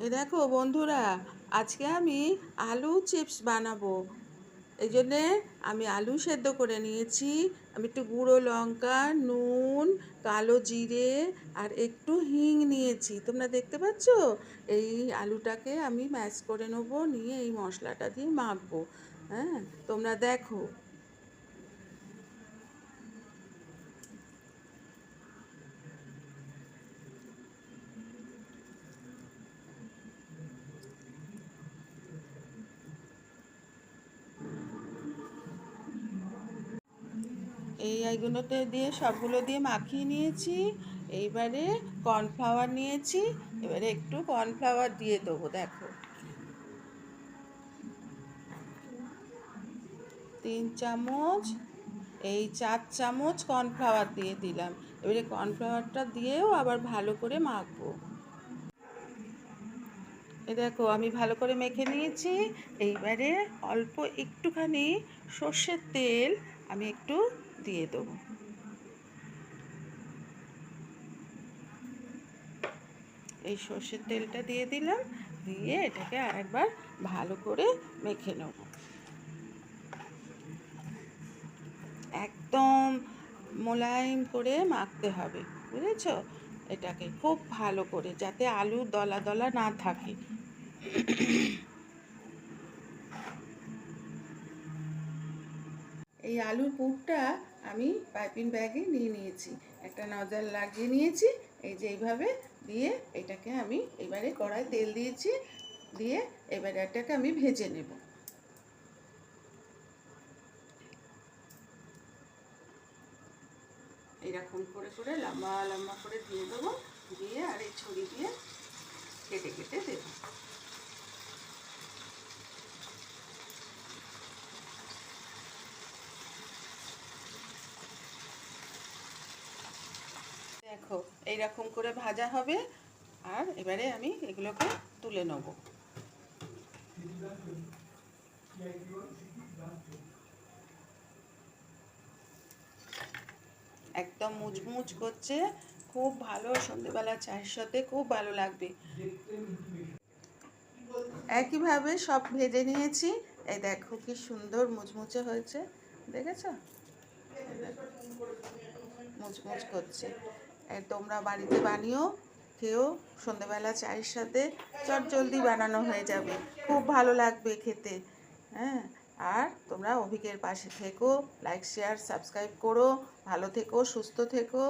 এই দেখো বন্ধুরা, আজকে আমি আলু চিপস বানাবো। এই জন্যে আমি আলু সেদ্ধ করে নিয়েছি। আমি একটু গুঁড়ো লঙ্কা, নুন, কালো জিরে আর একটু হিং নিয়েছি, তোমরা দেখতে পাচ্ছ। এই আলুটাকে আমি ম্যাশ করে নেবো, নিয়ে এই মশলাটা দিয়ে মাখবো। হ্যাঁ, তোমরা দেখো। এইগুলোতে দিয়ে সবগুলো দিয়ে মাখিয়ে নিয়েছি। এইবারে কর্নফ্লাওয়ার নিয়েছি, এবারে একটু কর্নফ্লাওয়ার দিয়ে দেবো। দেখো, 3 চামচ, এই 4 চামচ কর্নফ্লাওয়ার দিয়ে দিলাম। এবারে কর্নফ্লাওয়ারটা দিয়েও আবার ভালো করে মাখবো। এই দেখো, আমি ভালো করে মেখে নিয়েছি। এইবারে অল্প একটুখানি সর্ষের তেল আমি একটু দিয়ে দেবো। এই সর্ষের তেলটা দিয়ে দিলাম, দিয়ে এটাকে আরেকবার ভালো করে মেখে নেব। একদম মোলায়েম করে মাখতে হবে, বুঝেছ? এটাকে খুব ভালো করে, যাতে আলুর দলা দলা না থাকে। এই আলুর পুরটা আমি পাইপিং ব্যাগে নিয়ে নিয়েছি, একটা নজল লাগিয়ে নিয়েছি। এই যে এইভাবে দিয়ে এটাকে আমি এবারে কড়াই তেল দিয়েছি, দিয়ে এবারে এটাকে আমি ভেজে নেব। এরকম করে করে লম্বা লম্বা করে দিয়ে দেবো, দিয়ে আর এই ছুরি দিয়ে কেটে কেটে দেবো। দেখো, এইরকম করে ভাজা হবে। আর এবারে আমি এগুলোকে তুলে নেব। একদম মুচমুচ করছে, খুব ভালো, সন্ধেবেলা চায়ের সাথে খুব ভালো লাগবে। একইভাবে সব ভেজে নিয়েছি। এই দেখো কি সুন্দর মুচমুচে হয়েছে, দেখেছো? মুচমুচ করছে। তোমরা বাড়িতে বানিও, খেয়েও। সন্ধেবেলা চায়ের সাথে চটজলদি বানানো হয়ে যাবে, খুব ভালো লাগবে খেতে। হ্যাঁ, আর তোমরা অভিকের পাশে থেকো, লাইক শেয়ার সাবস্ক্রাইব করো। ভালো থেকো, সুস্থ থেকো।